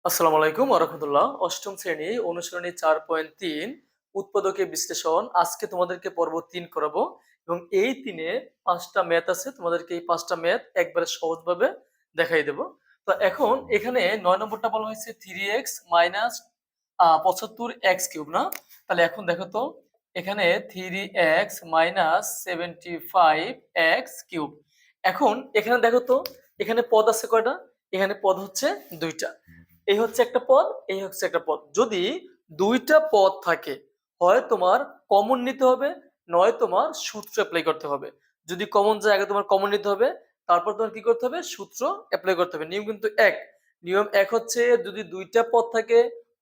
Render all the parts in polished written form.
আসসালামু আলাইকুম ওয়া রাহমাতুল্লাহ। অষ্টম শ্রেণী অনুশীলনী ৪.৩ উৎপাদকের বিশ্লেষণ। আজকে তোমাদেরকে পর্ব ৩ করাবো এবং এই ৩-এ ৫টা ম্যাথ আছে। তোমাদেরকে এই ৫টা ম্যাথ একবারে সহজভাবে দেখাই দেব। তো এখন এখানে ৯ নম্বরটা বলা হয়েছে 3x মাইনাস ৭৫ x কিউব না? তাহলে এখন দেখো তো এখানে 3x মাইনাস 75 x কিউব। এখন এখানে দেখো তো এখানে পদ আছে কয়টা? এখানে পদ হচ্ছে ২টা। এই হচ্ছে একটা পদ, এই হচ্ছে একটা পদ। যদি ২টা পদ থাকে হয় তোমার কমন নিতে হবে, নয় তোমার সূত্র এপ্লাই করতে হবে। যদি কমন যায় আগে তোমার কমন নিতে হবে, তারপর তোমার কি করতে হবে? সূত্র এপ্লাই করতে হবে। নিয়ম কিন্তু এক। নিয়ম এক হচ্ছে যদি ২টা পদ থাকে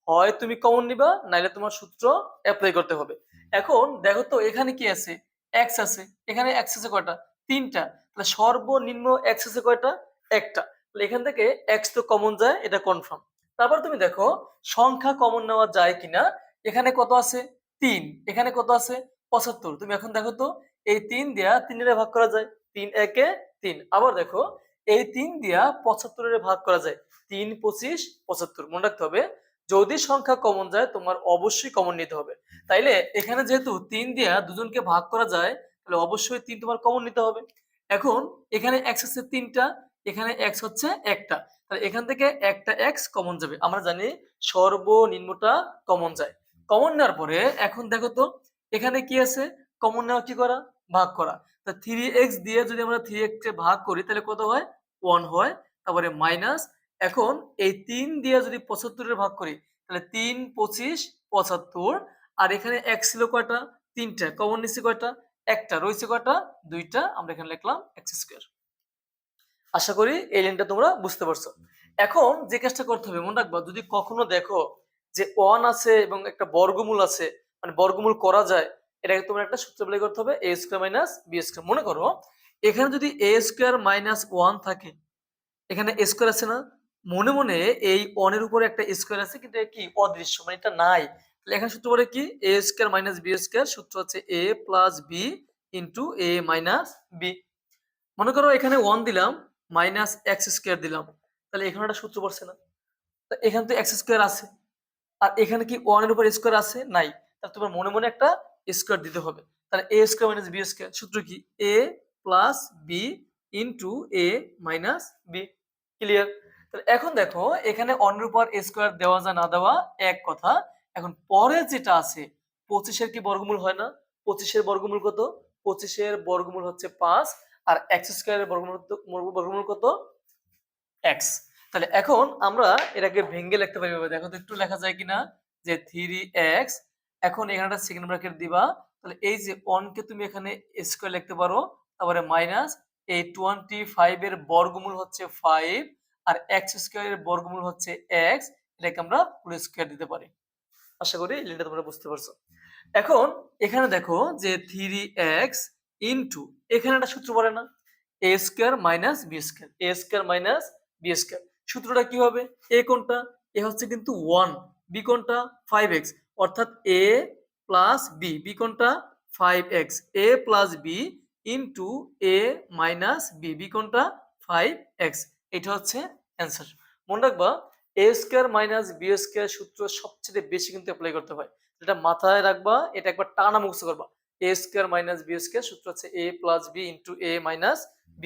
হয় তুমি কমন নিবা, নাইলে তোমার সূত্র এপ্লাই করতে হবে। এখন দেখো তো এখানে কি আছে? x আছে। এখানে x আছে কয়টা? ৩টা। তাহলে সর্বনিম্ন x আছে কয়টা? একটা। তাহলে এখান থেকে x তো কমন যায়, এটা কনফার্ম। তারপর তুমি দেখো সংখ্যা কমন নেওয়া যায় কিনা। এখানে কত আছে? ৩। এখানে কত আছে? ৭৫। তুমি এখন দেখো তো এই ৩ দিয়া ৩ এর ভাগ করা যায়। ৩ একে ৩। আবার দেখো এই ৩ দিয়া ৭৫ এর ভাগ করা যায়। ৩ ২৫ ৭৫। মনে রাখতে হবে যদি সংখ্যা কমন যায় তোমার অবশ্যই কমন নিতে হবে। তাইলে এখানে যেহেতু ৩ দিয়া দুজনকে ভাগ করা যায় তাহলে অবশ্যই ৩ তোমার কমন নিতে হবে। এখন এখানে x আছে ৩টা, এখানে x হচ্ছে একটা। তাহলে এখান থেকে একটা x কমন যাবে। আমরা জানি সর্বনিম্নটা কমন যায়। কমন নেওয়ার পরে এখন দেখো তো এখানে কি আছে? কমন নেওয়া কি করা? ভাগ করা। তা 3x দিয়ে যদি আমরা 3x কে ভাগ করি তাহলে কত হয়? 1 হয়। তারপরে মাইনাস এখন এই ৩ দিয়ে যদি ৭৫ এর ভাগ করি তাহলে ৩ ২৫ ৭৫ আর এখানে x ছিল কয়টা? ৩টা। কমন নিচ্ছি কয়টা? একটা। রইছে কয়টা? ২টা। আমরা এখানে লিখলাম x স্কয়ার। আশা করি এই লাইনটা তোমরা বুঝতে পারছো। এখন যে কাজটা করতে হবে মনে রাখবা যদি কখনো দেখো যে 1 আছে এবং একটা বর্গমূল আছে মানে বর্গমূল করা যায় এটাকে তোমার একটা সূত্র এপ্লাই করতে হবে a square minus b square. মনে করো এখানে যদি a স্কয়ার মাইনাস 1 থাকে এখানে স্কয়ার আছে না? মনে মনে এই 1 এর উপরে একটা স্কয়ার আছে কিন্তু এটা কি অদৃশ্য মানে এটা নাই। তাহলে এখানে সূত্র বলে কি a square minus b square সূত্র হচ্ছে a plus b into a minus b। মনে করো এখানে 1 দিলাম মাইনাস এক্স স্কয়ার দিলাম তাহলে এখানে একটা সূত্র পড়ছে না? তা এখানে তো এক্স স্কয়ার আছে আর এখানে কি 1 এর উপর স্কয়ার আছে? নাই। তাহলে তোমার মনে মনে একটা স্কয়ার দিতে হবে। তাহলে a square minus b square সূত্র কি a plus b into a minus b। Clear? তাহলে এখন দেখো এখানে 1 এর উপর স্কয়ার দেওয়া যা না দেওয়া এক কথা। এখন পরে যেটা আছে 25 এর কি বর্গমূল হয় না? 25 এর বর্গমূল কত? 25 এর বর্গমূল হচ্ছে 5 আর এক্স স্কয়ারের বর্গমূল কত? x। তাহলে এখন আমরা এটাকে ভেঙে লিখতে পারি এভাবে। দেখো তো একটু লেখা যায় কিনা যে 3x এখন এখানে একটা সেকেন্ড ব্র্যাকেট দিবা। তাহলে এই যে 1 কে তুমি এখানে স্কয়ার লিখতে পারো। তারপরে মাইনাস এই 25 এর বর্গমূল হচ্ছে 5 আর x স্কয়ারের বর্গমূল হচ্ছে x। এটাকে আমরা হোল স্কয়ার দিতে পারি। আশা করি এই লাইনটা তোমরা বুঝতে পারছো। এখন এখানে দেখো যে 3x ইনটু এখানে একটা সূত্র পড়ে না? a square minus b square. a square minus b square. সূত্রটা কি হবে? a কোনটা? a হচ্ছে কিন্তু 1, b কোনটা? 5x অর্থাৎ a প্লাস b, b কোনটা? 5x, a plus b into a minus b, b কোনটা? 5x। এটা হচ্ছে অ্যান্সার। মনে রাখবা a square minus b square সূত্র সবচেয়ে বেশি কিন্তু অ্যাপ্লাই করতে হয়। এটা মাথায় রাখবা, এটা একবার টানা মুখস্থ করবা। a square minus b square সূত্র হচ্ছে a plus b into a minus b।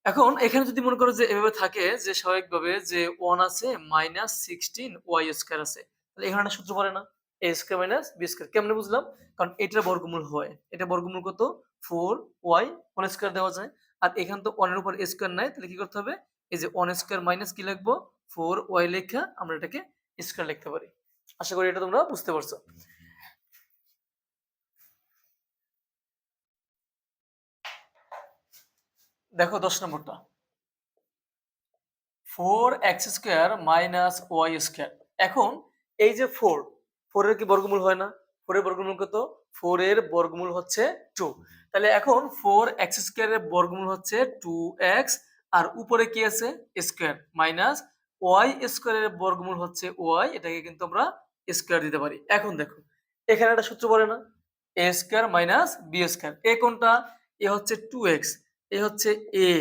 এখন এখানে যদি মনে করো যে এভাবে থাকে যে স্বাভাবিকভাবে যে 1 আছে মাইনাস 16 y স্কয়ার আছে তাহলে এখানে একটা সূত্র পড়ে না? a square minus b square. কেমনে বুঝলাম? কারণ এটার বর্গমূল হয়। এটা বর্গমূল কত? 4y হোল স্কয়ার দেওয়া যায়। আর এখানে তো 1 এর উপর স্কয়ার নাই তাহলে কি করতে হবে? এই যে 1 স্কয়ার মাইনাস কি লিখবো? 4y লেখা আমরা এটাকে স্কয়ার লিখতে পারি। আশা করি এটা তোমরা বুঝতে পারছো। দেখো 10 নম্বরটা 4x square minus y square. এখন এই যে 4 এর কি বর্গমূল হয় না? 4 এর বর্গমূল কত? 4 এর বর্গমূল হচ্ছে 2। তাহলে এখন 4x স্কয়ার এর বর্গমূল হচ্ছে 2x আর উপরে কি আছে? স্কয়ার মাইনাস y স্কয়ার এর বর্গমূল হচ্ছে y, এটাকে কিন্তু আমরা স্কয়ার দিতে পারি। এখন দেখো এখানে একটা সূত্র পড়ে না? a square minus b square. a কোনটা? a হচ্ছে 2x, a হচ্ছে a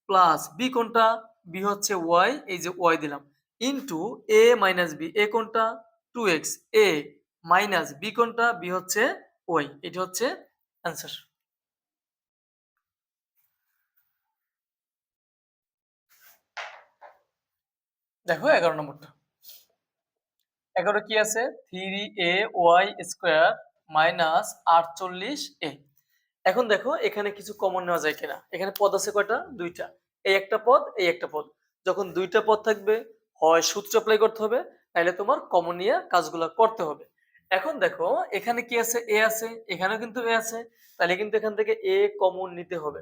প্লাস b কোনটা? b হচ্ছে y, এই যে y দিলাম। ইন্টু এ মাইনাস বি, এ কোনটা 2x, এ মাইনাস বি কোনটা, বি হচ্ছে ওয়াই। এটা হচ্ছে অ্যান্সার। দেখো 11 নম্বরটা। 11 কি আছে? 3a y² minus 48a। এখন দেখো এখানে কিছু কমন নেওয়া যায় কিনা। এখানে পদ আছে কয়টা? দুইটা। এই একটা পদ, এই একটা পদ। যখন দুইটা পদ থাকবে, হয় সূত্র অ্যাপ্লাই করতে হবে, নাহলে তোমার কমন নিয়ে কাজগুলো করতে হবে। এখন দেখো এখানে কি আছে? এ আছে, এখানেও কিন্তু এ আছে, তাহলে কিন্তু এখান থেকে এ কমন নিতে হবে।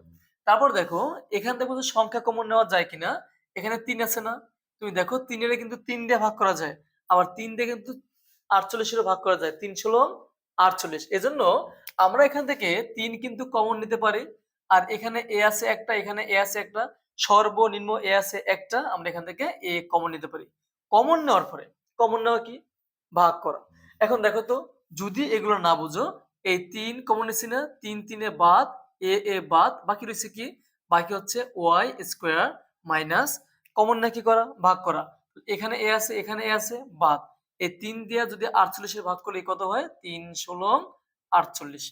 তারপর দেখো এখান থেকে যে সংখ্যা কমন নেওয়া যায় কিনা। এখানে 3 আছে না? তুমি দেখো 3 এর কিন্তু 3 দিয়ে ভাগ করা যায়, আবার 3 দিয়ে কিন্তু 48 এরও ভাগ করা যায়। 3 ষোলো 48। এজন্য আমরা এখান থেকে 3 কিন্তু কমন নিতে পারি। আর এখানে এ আছে একটা, এখানে এ আছে একটা, সর্বনিম্ন এ আছে একটা, আমরা এখান থেকে এ কমন নিতে পারি। কমন নেওয়ার পরে, কমন নেওয়া কি? ভাগ করা। এখন দেখো তো, যদি এগুলো না বুঝো, এই 3 কমন নিছি না, 3 3 এ বাদ, এ বাদ, বাকি রয়েছে কি? বাকি হচ্ছে y² মাইনাস কমন না কি করা? ভাগ করা। এখানে এ আছে, এখানে এ আছে, বাদ। এই 3 দিয়া যদি 48 এ ভাগ করলে কত হয়? 3 ষোলো 48।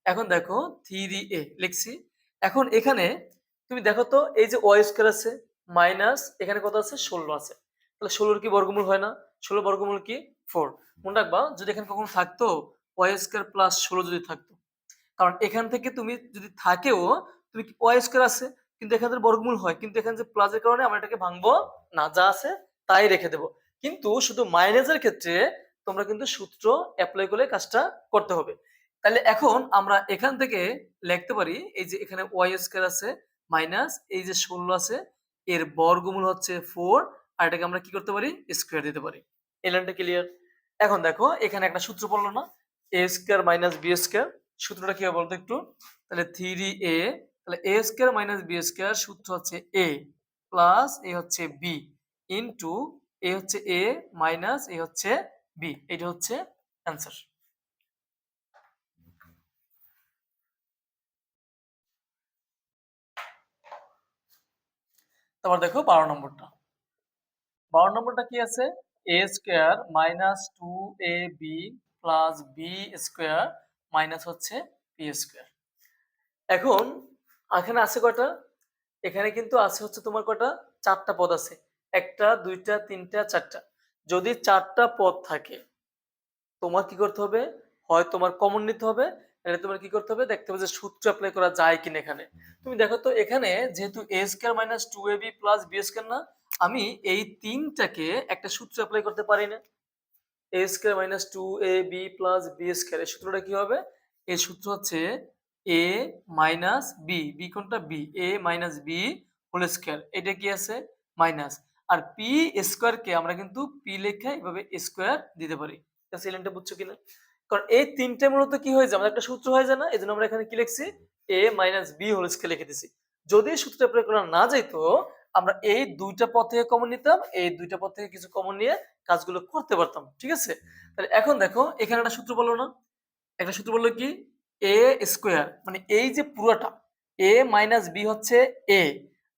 এখন দেখো 3a লিখছি। এখন এখানে তুমি দেখো তো, এই যে y² আছে মাইনাস এখানে কত আছে? 16 আছে। তাহলে 16 কি বর্গমূল হয় না? 16 বর্গমূল কি? 4। মনে রাখবা, যদি এখানে কখনো থাকতো y² প্লাস 16 যদি থাকতো, কারণ এখান থেকে তুমি যদি থাকেও, তুমি y² আছে কিন্তু এখান থেকে বর্গমূল হয়, কিন্তু এখানে যে প্লাসের কারণে আমরা এটাকে ভাঙবো না, যা আছে তাই রেখে দেব। কিন্তু শুধু মাইনাসের ক্ষেত্রে তোমরা কিন্তু সূত্র অ্যাপ্লাই করে কাজটা করতে হবে। তাহলে এখন আমরা এখান থেকে লিখতে পারি, এই যে এখানে y² আছে মাইনাস এই যে 16 আছে, এর বর্গমূল হচ্ছে 4, আর এটাকে আমরা কি করতে পারি? স্কয়ার দিতে পারি। এই লাইনটা ক্লিয়ার? এখন দেখো এখানে একটা সূত্র পড়লো না, a² মাইনাস b²। সূত্রটা কি হবে বলতো একটু? তাহলে 3a, তাহলে a² মাইনাস b² সূত্র হচ্ছে a প্লাস এ হচ্ছে b ইনটু এ হচ্ছে a মাইনাস এ হচ্ছে b। এটা হচ্ছে অ্যান্সার। তারপর দেখো 12 নম্বরটা। 12 নম্বরটা কি আছে? a² minus 2ab plus b² minus হচ্ছে b²। এখন এখানে আছে কয়টা? এখানে কিন্তু আছে হচ্ছে তোমার কয়টা? 4টা পদ আছে। 1টা 2টা 3টা 4টা। যদি 4টা পদ থাকে, তোমার কি করতে হবে? হয় তোমার কমন নিতে হবে, নাহলে তোমার কি করতে হবে? দেখতে হবে যে সূত্র এপ্লাই করা যায় কিনা এখানে। তুমি দেখো তো এখানে যেহেতু a² minus 2ab plus b² না, আমি এই 3টাকে একটা সূত্র এপ্লাই করতে পারি না? a² minus 2ab plus b², এই সূত্রটা কি হবে? এই সূত্র হচ্ছে a মাইনাস b, b কোনটা? b, a minus b whole square. এটা কি আছে? মাইনাস। আর পি স্কয়ার কে আমরা কিন্তু পি লেখা এভাবে স্কয়ার দিতে পারি। জাস্ট এই লাইনটা বুঝছো কিনা? কারণ এই তিনটে মূলত কি হয়ে যায়? আমাদের একটা সূত্র হয়ে যায় না? এজন্য আমরা এখানে কি লিখছি? a minus b whole square লিখে দিছি। যদি সূত্র প্রয়োগ করা না যাইতো, আমরা এই দুইটা পদ থেকে কমন নিতাম, এই দুইটা পদ থেকে কিছু কমন নিয়ে কাজগুলো করতে পারতাম। ঠিক আছে? তাহলে এখন দেখো এখানে একটা সূত্র বললো না? একটা সূত্র বললো কি? এ স্কোয়ার, মানে এই যে পুরোটা এ মাইনাস বি হচ্ছে এ,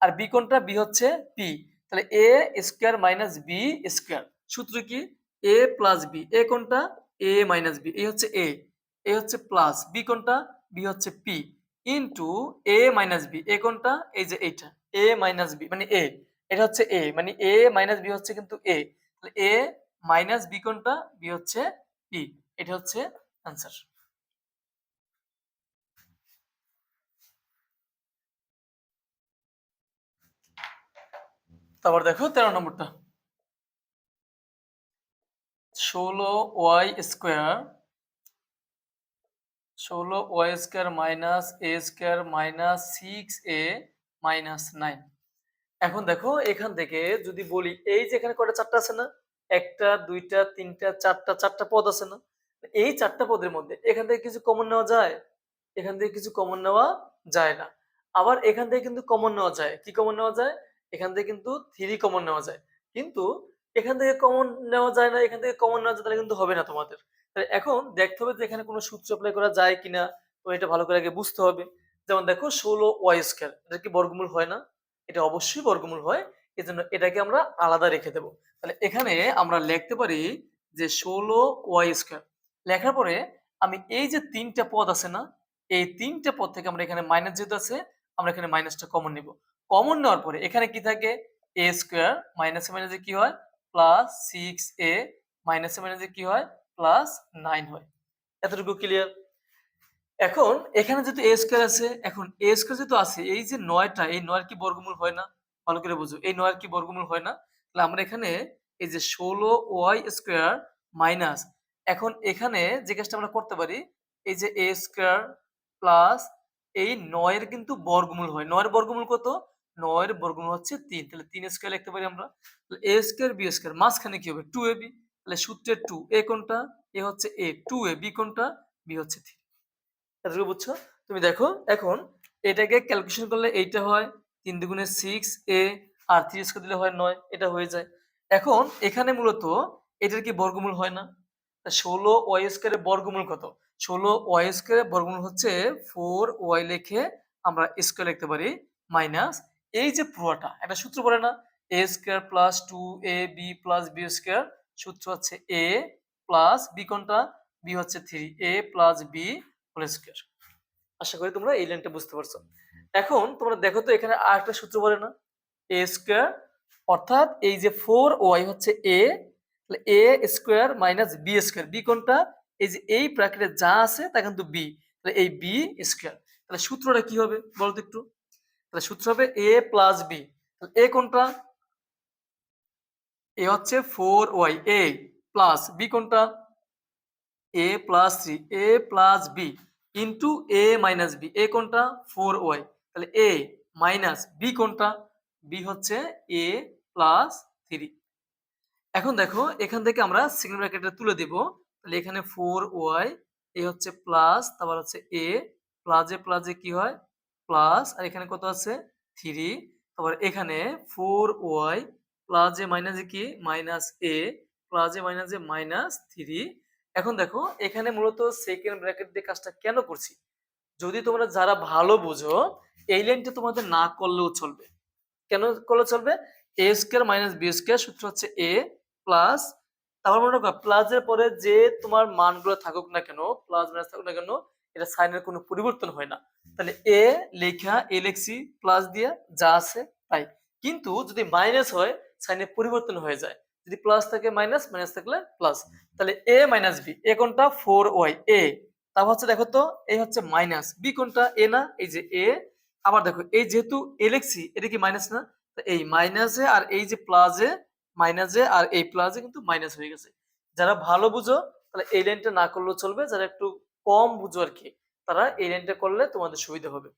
আর বি কোনটা? বি হচ্ছে পি। তাহলে এ স্কোয়ার মাইনাস বি স্কোয়ার। সূত্র কি? এ প্লাস বি। এ কোনটা? এ মাইনাস বি। এই হচ্ছে এ, এ হচ্ছে প্লাস বি কোনটা? বি হচ্ছে পি ইন্টু এ মাইনাস বি। এ কোনটা? এই যে এইটা এ মাইনাস বি মানে এ, এটা হচ্ছে এ, মানে এ মাইনাস বি হচ্ছে কিন্তু এ। তাহলে এ মাইনাস বি কোনটা? বি হচ্ছে পি। এটা হচ্ছে আনসার। তারপর দেখো 13 নম্বরটা। 16y² 16y² minus a² minus 6a minus 9। এখন দেখো এখান থেকে যদি বলি, এই যে এখানে কয়টা? 4টা আছে না? 1টা 2টা 3টা 4টা, 4টা পদ আছে না? এই 4টা পদের মধ্যে এখান থেকে কিছু কমন নেওয়া যায়? এখান থেকে কিছু কমন নেওয়া যায় না। আবার এখান থেকে কিন্তু কমন নেওয়া যায়। কি কমন নেওয়া যায়? এখান থেকে কিন্তু 3 কমন নেওয়া যায়। কিন্তু এখান থেকে কমন নেওয়া যায় না, এখান থেকে কমন নেওয়া যায়, তাহলে কিন্তু হবে না তোমাদের। তাহলে এখন দেখতে হবে যে এখানে কোনো সূত্র এপ্লাই করা যায় কিনা। তো এটা ভালো করে আগে বুঝতে হবে। যেমন দেখো 16y², এটা কি বর্গমূল হয় না? এটা অবশ্যই বর্গমূল হয়। এজন্য এটাকে আমরা আলাদা রেখে দেব। তাহলে এখানে আমরা লিখতে পারি যে 16y²। লেখার পরে আমি এই যে ৩ টা পদ আছে না? এই ৩ টা পদ থেকে আমরা এখানে মাইনাস যেহেতু আছে, আমরা এখানে মাইনাসটা কমন নিব। কমন নেওয়ার পরে এখানে কি থাকে? a² মাইনাসে মাইনাসে কি হয়? প্লাস 6a মাইনাসে মাইনাসে কি হয়? প্লাস 9 হয়। এতটুকু ক্লিয়ার? এখন এখানে যেহেতু a² আছে, এখন a² যেহেতু আছে, এই যে ৯ টা, এই ৯ এর কি বর্গমূল হয় না? ভালো করে বুঝো। এই ৯ এর কি বর্গমূল হয় না? তাহলে আমরা এখানে এই যে 16y² মাইনাস, এখন এখানে যে কাজটা আমরা করতে পারি, এই যে a² প্লাস এই ৯ এর কিন্তু বর্গমূল হয়। ৯ এর বর্গমূল কত? ৯ এর বর্গমূল হচ্ছে ৩। তাহলে ৩² লিখতে পারি আমরা। তাহলে a² b² মাঝখানে কি হবে? 2ab। তাহলে সূত্রের 2 a কোনটা? a হচ্ছে a, 2a, b কোনটা? b হচ্ছে 3। এতটুকু বুঝছো? তুমি দেখো এখন এটাকে ক্যালকুলেশন করলে এইটা হয় ৩ দুগুণে 6a আর 3 দিলে হয় ৯, এটা হয়ে যায়। এখন এখানে মূলত এটার কি বর্গমূল হয় না? 16y² এর বর্গমূল কত? 16y² এর বর্গমূল হচ্ছে 4y লিখে আমরা স্কয়ার লিখতে পারি মাইনাস এই যে পুরোটা একটা সূত্র পড়ে না? a² plus 2ab plus b², সূত্র হচ্ছে a প্লাস b কোনটা? b হচ্ছে 3a plus b whole square. আশা করি তোমরা এই লাইনটা বুঝতে পারছো। এখন তোমরা দেখো তো এখানে আরেকটা সূত্র বলে না? a স্কয়ার, অর্থাৎ এই যে 4y হচ্ছে a, তাহলে a square minus b square. b কোনটা? এই যে এই ব্র্যাকেটে যা আছে তা কিন্তু b। তাহলে এই b স্কয়ার। তাহলে সূত্রটা কি হবে বলো তো একটু? তাহলে সূত্র হবে a প্লাস b। তাহলে a কোনটা? a হচ্ছে 4y, a প্লাস b কোনটা? a plus 3, a plus b into a minus b। a কোনটা? 4y। তাহলে a মাইনাস b কোনটা? b হচ্ছে a প্লাস 3। এখন দেখো এখান থেকে আমরা সেকেন্ড ব্র্যাকেটটা তুলে দিব। তাহলে এখানে 4y, এ হচ্ছে প্লাস, তারপর হচ্ছে a প্লাসে কি হয়? প্লাস, আর এখানে কত আছে? 3। তারপর এখানে 4y প্লাসে মাইনাসে কি? মাইনাস a প্লাসে মাইনাসে মাইনাস 3। এখন দেখো এখানে মূলত সেকেন্ড ব্র্যাকেট দিয়ে কাজটা কেন করছি? যদি তোমরা যারা ভালো বুঝো এই লাইনটা তোমাদের না করলেও চলবে। কেন করলে চলবে? a square minus b square সূত্র হচ্ছে a প্লাস, তারপর মনে রাখো প্লাসের পরে যে তোমার মানগুলো থাকুক না কেন, প্লাস মাইনাস থাকুক না কেন, এটা সাইনের কোনো পরিবর্তন হয় না। তাহলে a লেখা a লিখছি প্লাস দিয়ে যা আছে তাই। কিন্তু যদি মাইনাস হয় সাইনের পরিবর্তন হয়ে যায়। যদি প্লাস থাকে মাইনাস, মাইনাস থাকলে প্লাস। তাহলে a মাইনাস b, a কোনটা? 4y a। তারপর হচ্ছে দেখো তো এই হচ্ছে মাইনাস, b কোনটা? a না? এই যে a। আবার দেখো এই যেহেতু a লিখছি এটা কি মাইনাস না? তো এই মাইনাসে আর এই যে প্লাসে, মাইনাসে আর এই প্লাসে কিন্তু মাইনাস হয়ে গেছে। যারা ভালো বুঝো তাহলে এই লাইনটা না করলেও চলবে, যারা একটু কম বুঝো আর কি তারা এই লাইনটা করলে তোমাদের সুবিধা হবে।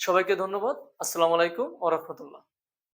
সবাইকে ধন্যবাদ। আসসালামু আলাইকুম ওয়া রাহমাতুল্লাহ।